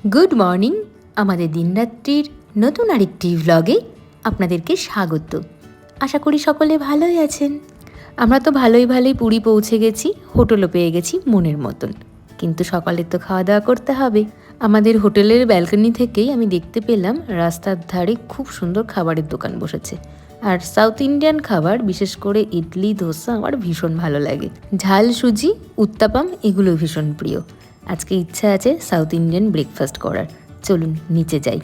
Good morning. আমাদের দিনরাত্রির নতুন আরেকটি ভ্লগে আপনাদেরকে স্বাগত। আশা করি সকলে ভালোই আছেন। আমরা তো ভালোই পুরী পৌঁছে গেছি, হোটেলও পেয়ে গেছি মনের মতন। কিন্তু সকালে তো খাওয়া দাওয়া করতে হবে। আমাদের হোটেলের ব্যালকনি থেকেই আমি দেখতে পেলাম রাস্তার ধারে খুব সুন্দর খাবারের দোকান বসেছে। আর সাউথ ইন্ডিয়ান খাবার, বিশেষ করে ইডলি ধোসা আমার ভীষণ ভালো লাগে। ঝাল সুজি, উত্তাপাম এগুলো ভীষণ প্রিয়। আজকে ইচ্ছা আছে সাউথ ইন্ডিয়ান ব্রেকফাস্ট করার। চলুন নিচে যাই।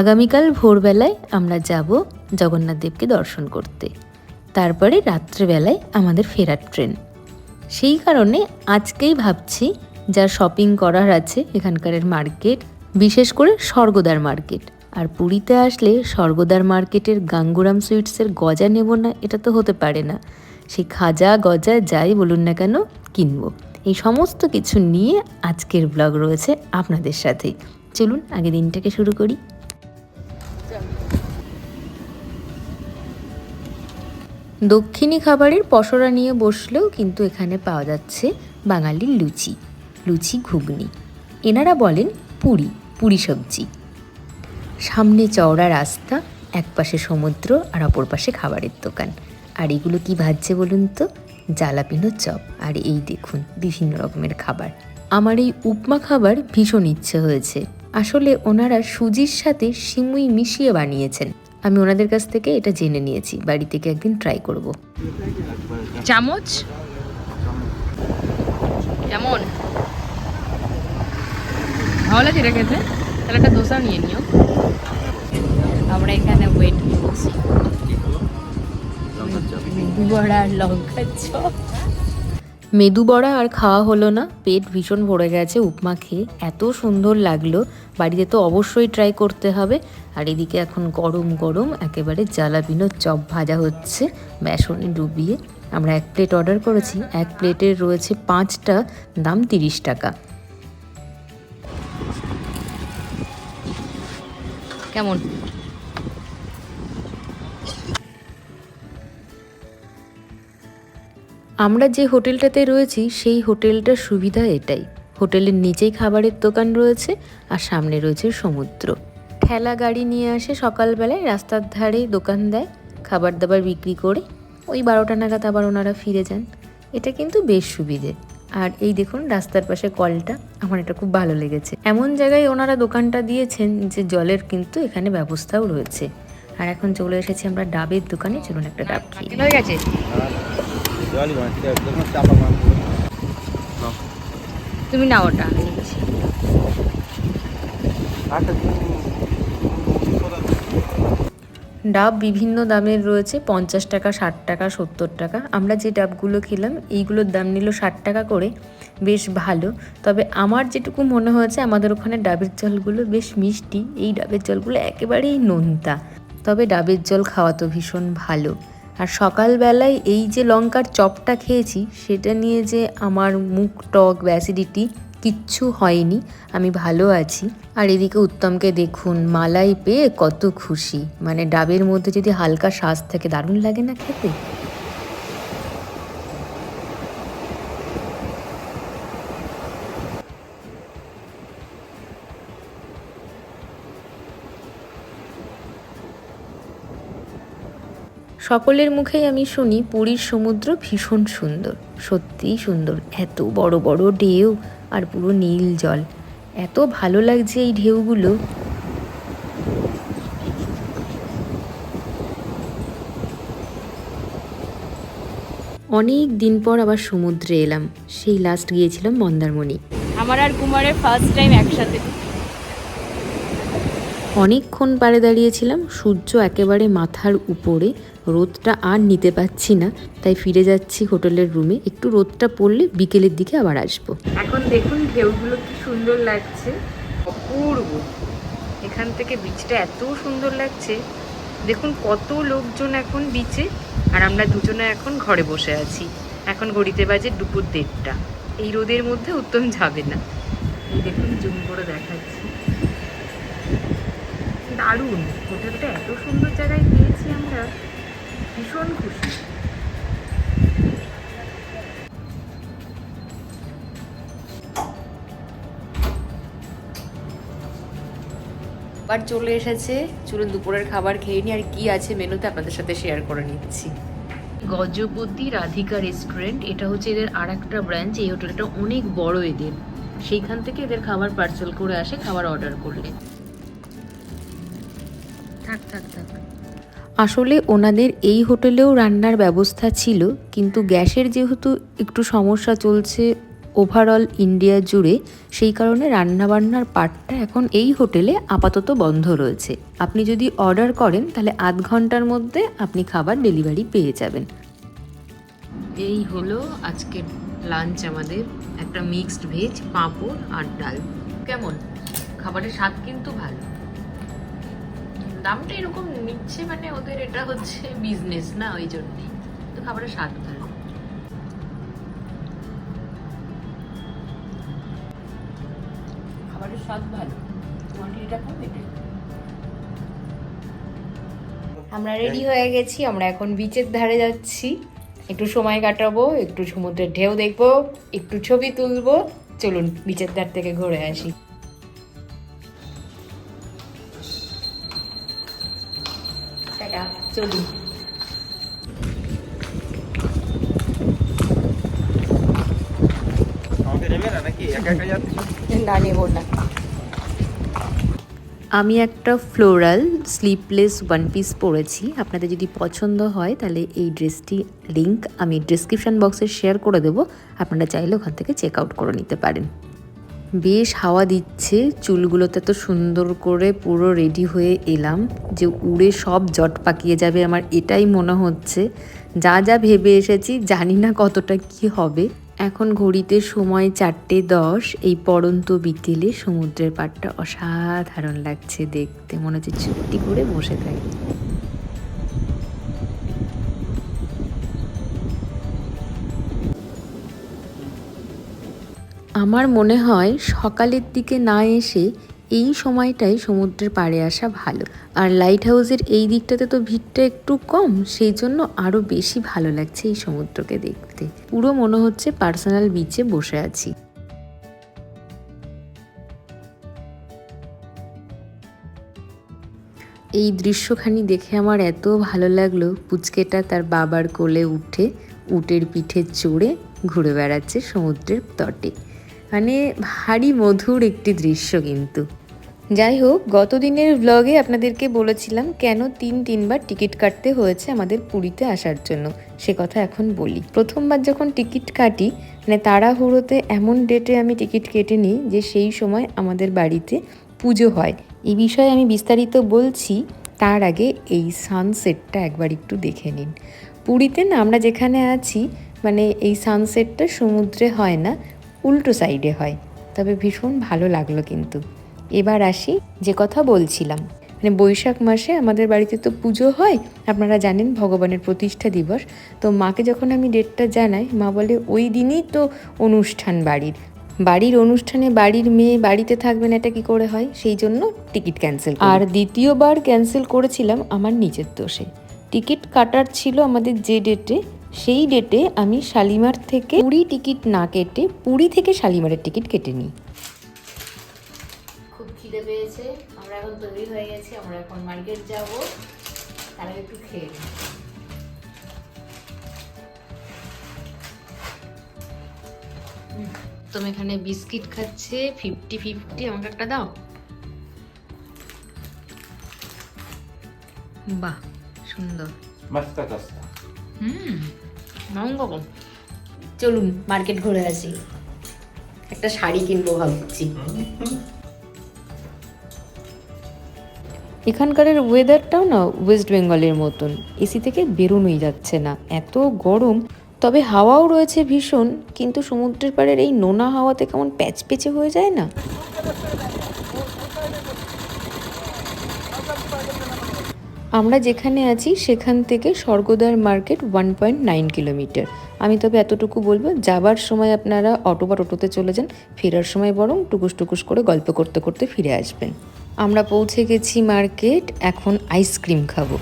আগামীকাল ভোরবেলায় আমরা যাব জগন্নাথ দেবকে দর্শন করতে। তারপরে রাত্রেবেলায় আমাদের ফেরার ট্রেন। সেই কারণে আজকেই ভাবছি যা শপিং করার আছে এখানকার মার্কেট, বিশেষ করে স্বর্গদ্বার মার্কেট। আর পুরীতে আসলে স্বর্গদ্বার মার্কেটের গাঙ্গুরাম সুইটসের গজা নেব না, এটা তো হতে পারে না। সেই খাজা গজা যাই বলুন না কেন কিনবো। এই সমস্ত কিছু নিয়ে আজকের ব্লগ রয়েছে আপনাদের সাথেই। চলুন আগে দিনটাকে শুরু করি। দক্ষিণী খাবারের পসরা নিয়ে বসলেও কিন্তু এখানে পাওয়া যাচ্ছে বাঙালির লুচি ঘুগনি। এনারা বলেন পুরি সবজি। সামনে চওড়া রাস্তা, এক পাশে সমুদ্র আর অপর পাশে খাবারের দোকান। আর এগুলো কি ভাজছে বলুন তো? জালাপিনো চপ। আর এই দেখুন বিভিন্ন রকমের খাবার। আমার এই উপমা খাবার ভীষণ ইচ্ছে হয়েছে। আসলে ওনারা সুজির সাথে সিমুই মিশিয়ে বানিয়েছেন। আমি ওনাদের কাছ থেকে এটা জেনে নিয়েছি, বাড়ি থেকে একদিন ট্রাই করব। চামচ কেমন ভালো লাগে এটা খেতে? তাহলে একটা দোসাও নিয়ে নিও। আমরা এখানে ওয়েট করছি মেদু বড়া আর খাওয়া হলো না, পেট ভীষণ ভরে গেছে উপমা খেয়ে। এত সুন্দর লাগলো, বাড়িতে তো অবশ্যই ট্রাই করতে হবে। আর এদিকে এখন গরম গরম একেবারে জালাপিনো চপ ভাজা হচ্ছে বেসনে ডুবিয়ে। আমরা এক প্লেট অর্ডার করেছি, এক প্লেটের রয়েছে 5টা, দাম 30 টাকা। কেমন? আমরা যে হোটেলটাতে রয়েছি সেই হোটেলটার সুবিধা এটাই, হোটেলের নিচেই খাবারের দোকান রয়েছে আর সামনে রয়েছে সমুদ্র। ঠেলা গাড়ি নিয়ে আসে সকালবেলায়, রাস্তার ধারে দোকান দেয়, খাবার দাবার বিক্রি করে ওই 12টা নাগাদ আবার ওনারা ফিরে যান। এটা কিন্তু বেশ সুবিধে। আর এই দেখুন রাস্তার পাশে কলটা, আমার এটা খুব ভালো লেগেছে। এমন জায়গায় ওনারা দোকানটা দিয়েছেন যে জলের কিন্তু এখানে ব্যবস্থাও রয়েছে। আর এখন চলে এসেছি আমরা ডাবের দোকানে। চলুন একটা ডাব খেয়ে হয়ে গেছে। তুমি না ওটা নিচ্ছি। ডাব বিভিন্ন দামের রয়েছে, 50 টাকা, 60 টাকা, 70 টাকা। আমরা যে ডাবগুলো খেলাম এইগুলোর দাম নিল 60 টাকা করে, বেশ ভালো। তবে আমার যেটুকু মনে হয়েছে আমাদের ওখানে ডাবের জলগুলো বেশ মিষ্টি, এই ডাবের জলগুলো একেবারেই নোনতা। তবে ডাবের জল খাওয়া তো ভীষণ ভালো। আর সকালবেলায় এই যে লঙ্কার চপটা খেয়েছি সেটা নিয়ে যে আমার মুখ টক বা অ্যাসিডিটি কিচ্ছু হয়নি, আমি ভালো আছি। আর এদিকে উত্তমকে দেখুন, মালাই পেয়ে কত খুশি। মানে ডাবের মধ্যে যদি হালকা শ্বাস থাকে দারুণ লাগে না খেতে? সকলের মুখেই আমি শুনি পুরীর সমুদ্র ভীষণ সুন্দর। সত্যিই সুন্দর, এত বড় বড় ঢেউ আর পুরো নীল জল, এত ভালো লাগছে এই ঢেউগুলো। অনেক দিন পর আবার সমুদ্রে এলাম, সেই লাস্ট গিয়েছিলাম মন্দারমণি। আমার আর কুমারের ফার্স্ট টাইম একসাথে। অনেকক্ষণ পাড়ে দাঁড়িয়েছিলাম, সূর্য একেবারে মাথার উপরে, রোদটা আর নিতে পারছি না, তাই ফিরে যাচ্ছি হোটেলের রুমে। একটু রোদটা পড়লে বিকেলের দিকে আবার আসবো। এখন দেখুন ঢেউগুলো কি সুন্দর লাগছে, অপূর্ব। এখান থেকে বিচটা এত সুন্দর লাগছে। দেখুন কত লোকজন এখন বিচে, আর আমরা দুজনে এখন ঘরে বসে আছি। এখন ঘড়িতে বাজে দুপুর 1:30। এই রোদের মধ্যে উত্তম যাবে না। এই দেখুন জুম করে দেখাচ্ছি, দারুণ। হোটেলটা এত সুন্দর জায়গায় পেয়েছি আমরা, ভীষণ খুশি। আবার চলে এসেছে, চলুন দুপুরের খাবার খেয়ে নিই। আর কি আছে মেনুতে আপনাদের সাথে শেয়ার করে নিচ্ছি। গজপতি রাধিকা রেস্টুরেন্ট, এটা হচ্ছে এদের আর একটা ব্রাঞ্চ। এই হোটেলটা অনেক বড় এদের, সেইখান থেকে এদের খাবার পার্সেল করে আসে খাবার অর্ডার করলে। থাক থাক থাক। আসলে ওনাদের এই হোটেলেও রান্নার ব্যবস্থা ছিল, কিন্তু গ্যাসের যেহেতু একটু সমস্যা চলছে ওভারঅল ইন্ডিয়া জুড়ে, সেই কারণে রান্নাবান্নার পার্টটা এখন এই হোটেলে আপাতত বন্ধ রয়েছে। আপনি যদি অর্ডার করেন তাহলে আধ ঘন্টার মধ্যে আপনি খাবার ডেলিভারি পেয়ে যাবেন। এই হলো আজকের লাঞ্চ আমাদের, একটা মিক্সড ভেজ, পাঁপড় আর ডাল। কেমন খাবারের স্বাদ? কিন্তু ভালো। দামটা এরকম নিচ্ছে মানে ওদের এটা হচ্ছে বিজনেস না, ওই জন্যই তো। খাবারের স্বাদ ভালো, খাবারের স্বাদ ভালো। কোয়ান্টিটিটা কম এটাই। আমরা রেডি হয়ে গেছি, আমরা এখন বিচের ধারে যাচ্ছি, একটু সময় কাটাবো, একটু সমুদ্রের ঢেউ দেখবো, একটু ছবি তুলবো। চলুন বিচের ধার থেকে ঘুরে আসি। টাটা, চলুন। না, নেবো না। আমি একটা ফ্লোরাল স্লিপলেস ওয়ান পিস পরেছি। আপনাদের যদি পছন্দ হয় তাহলে এই ড্রেসটি লিংক আমি ডিসক্রিপশান বক্সে শেয়ার করে দেবো, আপনারা চাইলে ওখান থেকে চেক আউট করে নিতে পারেন। বেশ হাওয়া দিচ্ছে, চুলগুলোতে তো সুন্দর করে পুরো রেডি হয়ে এলাম যে উড়ে সব জট পাকিয়ে যাবে আমার, এটাই মনে হচ্ছে। যা যা ভেবে এসেছি জানি না কতটা কি হবে। এখন ঘড়িতে সময় 4:10। এই পড়ন্ত বিকেলে সমুদ্রের পাড়টা অসাধারণ লাগছে দেখতে, মনে হচ্ছে চুপটি করে বসে থাকি। আমার মনে হয় সকালের দিকে না এসে এই সময়টাই সমুদ্রের পাড়ে আসা ভালো। আর লাইট হাউসের এই দিকটাতে তো ভিড়টা একটু কম, সেই জন্য আরও বেশি ভালো লাগছে এই সমুদ্রকে দেখতে। পুরো মনে হচ্ছে পার্সোনাল বিচে বসে আছি। এই দৃশ্যখানি দেখে আমার এত ভালো লাগলো, পুচকেটা তার বাবার কোলে উঠে উটের পিঠে চড়ে ঘুরে বেড়াচ্ছে সমুদ্রের তটে। মানে ভারী মধুর একটি দৃশ্য। কিন্তু যাই হোক, গত দিনের ব্লগে আপনাদেরকে বলেছিলাম কেন তিনবার টিকিট কাটতে হয়েছে আমাদের পুরীতে আসার জন্য, সে কথা এখন বলি। প্রথমবার যখন টিকিট কাটি, মানে তাড়াহুড়োতে এমন ডেটে আমি টিকিট কেটে নিই যে সেই সময় আমাদের বাড়িতে পুজো হয়। এই বিষয়ে আমি বিস্তারিত বলছি, তার আগে এই সানসেটটা একবার একটু দেখে নিন। পুরীতে না আমরা যেখানে আছি, মানে এই সানসেটটা সমুদ্রে হয় না, উল্টো সাইডে হয়, তবে ভীষণ ভালো লাগলো। কিন্তু এবার আসি যে কথা বলছিলাম, মানে বৈশাখ মাসে আমাদের বাড়িতে তো পুজো হয়, আপনারা জানেন ভগবানের প্রতিষ্ঠা দিবস। তো মাকে যখন আমি ডেটটা জানাই, মা বলে ওই দিনই তো অনুষ্ঠান বাড়ির অনুষ্ঠানে বাড়ির মেয়ে বাড়িতে থাকবে না, এটা কি করে হয়? সেই জন্য টিকিট ক্যান্সেল। আর দ্বিতীয়বার ক্যান্সেল করেছিলাম আমার নিজের দোষে। টিকিট কাটার ছিল আমাদের যে ডেটে, সেই ডেটে আমি শালিমার থেকে পুরী টিকিট না কেটে পুরী থেকে শালিমারের টিকিট কেটে নিই। খুব খিদে পেয়েছে, আমরা এখন তৈরি হয়ে গেছি, আমরা এখন মার্কেট যাব, তাহলে একটু খেয়ে নিই। তুমি এখানে বিস্কিট খাচ্ছে 50-50, আমাকে একটা দাও। বাহ সুন্দর, চলুন মার্কেট ঘুরে আসি, একটা শাড়ি কিনবো ভাবছি। এখানকার ওয়েদারটাও না ওয়েস্ট বেঙ্গলের মতন, এসি থেকে বেরোনোই যাচ্ছে না, এত গরম। তবে হাওয়াও রয়েছে ভীষণ, কিন্তু সমুদ্রের পাড়ের এই নোনা হাওয়াতে কেমন প্যাচপেচে হয়ে যায় না। আমরা যেখানে আছি সেখান থেকে স্বর্গদ্বার মার্কেট 1.9 কিলোমিটার। আমি তবে এতটুকু বলবো, যাবার সময় আপনারা অটো বা টোটোতে চলে যান, ফেরার সময় বরং টুকুস করে গল্প করতে করতে ফিরে আসবেন। আমরা পৌঁছে গেছি মার্কেট, এখন আইসক্রিম খাবো।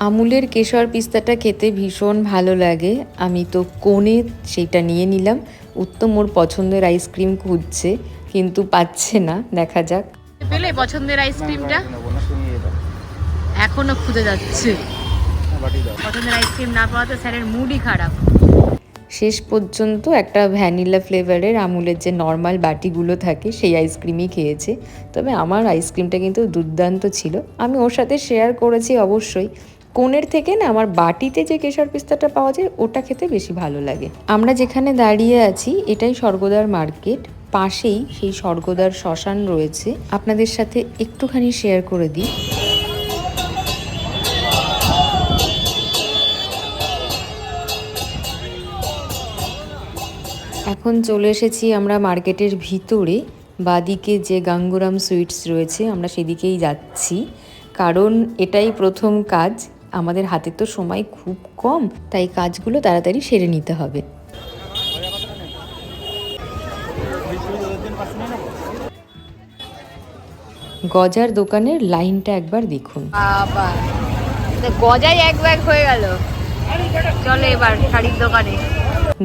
আমুলের কেশর পিস্তাটা খেতে ভীষণ ভালো লাগে। আমি তো কোণে সেইটা নিয়ে নিলাম। উত্তম ওর পছন্দের আইসক্রিম খুঁজছে, কিন্তু পাচ্ছে না, দেখা যাক। পেলে পছন্দের আইসক্রিমটা? এখনো খুঁজে যাচ্ছে। পছন্দের আইসক্রিম না পাওয়াতে স্যারের মুডই খারাপ। শেষ পর্যন্ত একটা ভ্যানিলা ফ্লেভারের আমুলের যে নর্মাল বাটিগুলো থাকে সেই আইসক্রিমই খেয়েছে। তবে আমার আইসক্রিমটা কিন্তু দুর্দান্ত ছিল। আমি ওর সাথে শেয়ার করেছি অবশ্যই। কোণের থেকে না আমার বাটিতে যে কেশর পিস্তাটা পাওয়া যায় ওটা খেতে বেশি ভালো লাগে। আমরা যেখানে দাঁড়িয়ে আছি এটাই স্বর্গদ্বার মার্কেট। পাশেই সেই স্বর্গদ্বার শ্মশান রয়েছে। আপনাদের সাথে একটুখানি শেয়ার করে দিই। এখন চলে এসেছি আমরা মার্কেটের ভিতরে। বাদিকে যে গাঙ্গুরাম সুইটস রয়েছে আমরা সেদিকেই যাচ্ছি, কারণ এটাই প্রথম কাজ। আমাদের হাতে তো সময় খুব কম, তাই কাজগুলো তাড়াতাড়ি সেরে নিতে হবে। গজার দোকানের লাইনটা একবার দেখুন। গজাই এক ব্যাগ হয়ে গেল। চলো এবার শাড়ির দোকানে।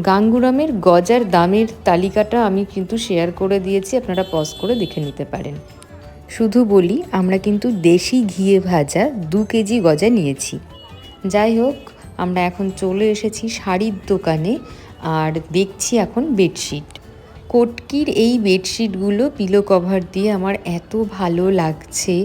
গাঙ্গুরামের গজার দামের তালিকাটা আমি কিন্তু শেয়ার করে দিয়েছি, আপনারা পজ করে দেখে নিতে পারেন। শুধু বলি আমরা কিন্তু দেশি ঘিয়ে ভাজা 2 কেজি গজা নিয়েছি। যাই হোক, আমরা এখন চলে এসেছি শাড়ির দোকানে আর দেখছি এখন বেডশিট। কটকির এই বেডশিটগুলো পিলো কভার দিয়ে আমার এত ভালো লাগছে,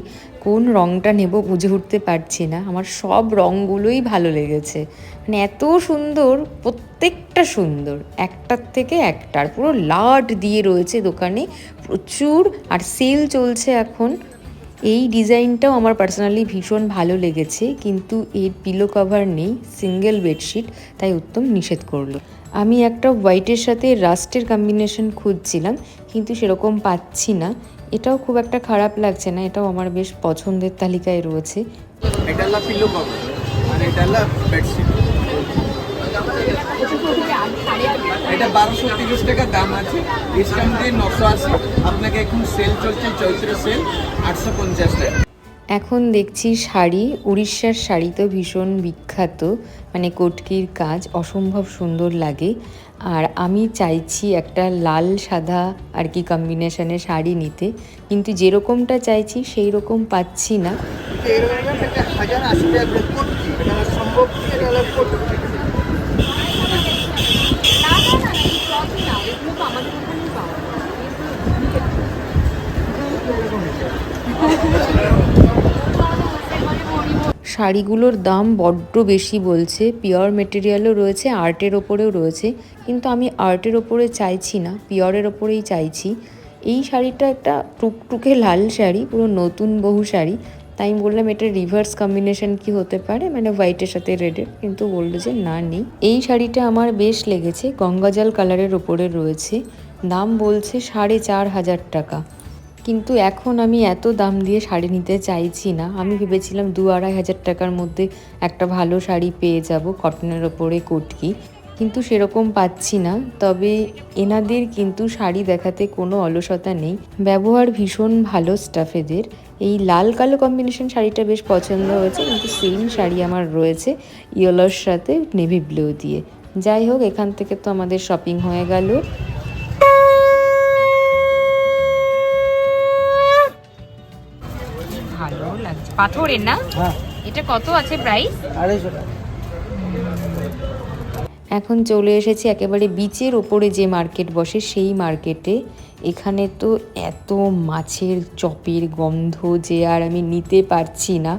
কোন রঙটা নেব বুঝে উঠতে পারছি না। আমার সব রঙগুলোই ভালো লেগেছে, মানে এত সুন্দর, প্রত্যেকটা সুন্দর, একটার থেকে একটার। পুরো লাট দিয়ে রয়েছে দোকানে প্রচুর, আর সেল চলছে এখন। এই ডিজাইনটাও আমার পার্সোনালি ভীষণ ভালো লেগেছে, কিন্তু এর পিলো কভার নেই, সিঙ্গেল বেডশিট, তাই উত্তম নিষেধ করলো। আমি একটা হোয়াইটের সাথে রাস্টের কম্বিনেশন খুঁজছিলাম, কিন্তু সেরকম পাচ্ছি না। এটাও খুব একটা খারাপ লাগছে না, এটাও আমার বেশ পছন্দের তালিকায় রয়েছে। এটা হলো পিলো কভার আর এটা হলো বেডশিট। এটা 1230 টাকা দাম আছে, ডিসকাউন্ট দিয়ে 980। আপনাকে এখন সেল চলছে, চৈত্র সেল, 850 টাকা। এখন দেখছি শাড়ি, উড়িষ্যার শাড়ি তো ভীষণ বিখ্যাত, মানে কটকির কাজ অসম্ভব সুন্দর লাগে। আর আমি চাইছি একটা লাল সাদা আর কি কম্বিনেশনে শাড়ি নিতে, কিন্তু যেরকমটা চাইছি সেই রকম পাচ্ছি না। শাড়িগুলোর দাম বড্ড বেশি বলছে। পিওর মেটেরিয়ালও রয়েছে, আর্টের ওপরেও রয়েছে, কিন্তু আমি আর্টের ওপরে চাইছি না, পিওরের ওপরেই চাইছি। এই শাড়িটা একটা টুকটুকে লাল শাড়ি, পুরো নতুন বহু শাড়ি, তাই আমি বললাম এটা রিভার্স কম্বিনেশন কি হতে পারে, মানে হোয়াইটের সাথে রেডের, কিন্তু বললো যে না, নেই। এই শাড়িটা আমার বেশ লেগেছে, গঙ্গাজল কালারের ওপরে রয়েছে, দাম বলছে 4500 টাকা। কিন্তু এখন আমি এত দাম দিয়ে শাড়ি নিতে চাইছি না। আমি ভেবেছিলাম 2-2500 টাকার মধ্যে একটা ভালো শাড়ি পেয়ে যাব কটনের ওপরে কটকি, কিন্তু সেরকম পাচ্ছি না। তবে এনাদের কিন্তু শাড়ি দেখাতে কোনো অলসতা নেই, ব্যবহার ভীষণ ভালো স্টাফ এদের। এই লাল কালো কম্বিনেশন শাড়িটা বেশ পছন্দ হয়েছে, কিন্তু সেম শাড়ি আমার রয়েছে ইয়েলোর সাথে নেভি ব্লু দিয়ে। যাই হোক, এখান থেকে তো আমাদের শপিং হয়ে গেল। ভালো লাগছে, পাথরের না? এটা কত আছে প্রাইস? 250 টাকা। এখন চলে এসেছি একেবারে বিচের ওপরে যে মার্কেট বসে সেই মার্কেটে। এখানে তো এত মাছের চপের গন্ধ যে আর আমি নিতে পারছি না,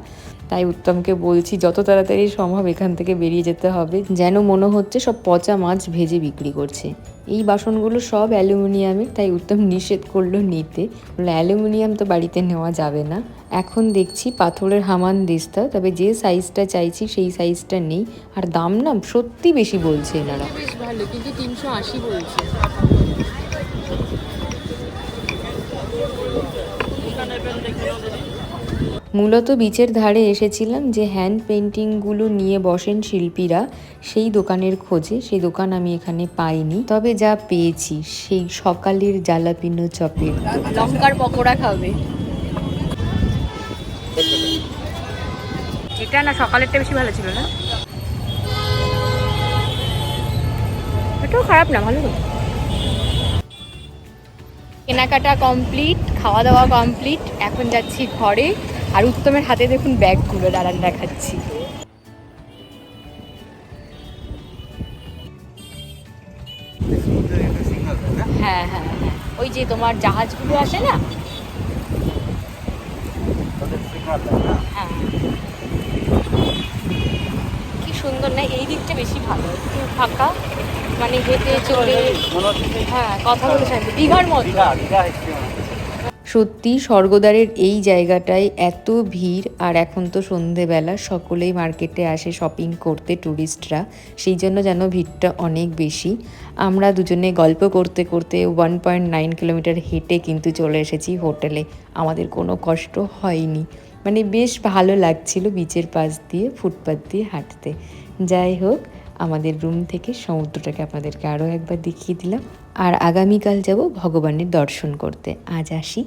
তাই উত্তমকে বলছি যত তাড়াতাড়ি সম্ভব এখান থেকে বেরিয়ে যেতে হবে। যেন মনে হচ্ছে সব পচা মাছ ভেজে বিক্রি করছে। এই বাসনগুলো সব অ্যালুমিনিয়ামের, তাই উত্তম নিষেধ করলো নিতে, বললো অ্যালুমিনিয়াম তো বাড়িতে নেওয়া যাবে না। এখন দেখছি পাথরের হামান দিস্তা, তবে যে সাইজটা চাইছি সেই সাইজটা নেই, আর দাম না সত্যি বেশি বলছে এনারা। বেশ ভালো, কিন্তু 380 বলছে। মূলত বিচের ধারে এসেছিলাম যে হ্যান্ড পেন্টিংগুলো নিয়ে বসেন শিল্পীরা, সেই দোকানের খোঁজে। সেই দোকান আমি এখানে পাইনি, তবে যা পেয়েছি সেই সকালের জালাপিনো চপের লঙ্কার পকোড়া খাবে। এটা না সকালেরটা বেশি ভালো ছিল না? এটাও খারাপ না, ভালো। কেনাকাটা কমপ্লিট, খাওয়া দাওয়া কমপ্লিট, এখন যাচ্ছি ঘরে। আর উত্তমের হাতে দেখুন ব্যাগগুলো, দাঁড়ান দেখাচ্ছি। হ্যাঁ হ্যাঁ হ্যাঁ, ওই যে তোমার জাহাজগুলো আসে না, হ্যাঁ কি সুন্দর না, এই দিকটা বেশি ভালো, একটু ফাঁকা, মানে হেঁটে চলে, হ্যাঁ কথা বলে শান্তি, দীঘার মতো। সত্যি স্বর্গদ্বারের এই জায়গাটায় এত ভিড়, আর এখন তো সন্ধেবেলা, সকলেই মার্কেটে আসে শপিং করতে ট্যুরিস্টরা, সেই জন্য যেন ভিড়টা অনেক বেশি। আমরা দুজনে গল্প করতে করতে 1.9 কিলোমিটার হেঁটে কিন্তু চলে এসেছি হোটেলে। আমাদের কোনো কষ্ট হয়নি, মানে বেশ ভালো লাগছিল বিচের পাশ দিয়ে ফুটপাথ দিয়ে হাঁটতে। যাই হোক, আমাদের রুম থেকে সমুদ্রটাকে আপনাদেরকে আরও একবার দেখিয়ে দিলাম। আর আগামীকাল যাব ভগবানের দর্শন করতে। আজ আসি।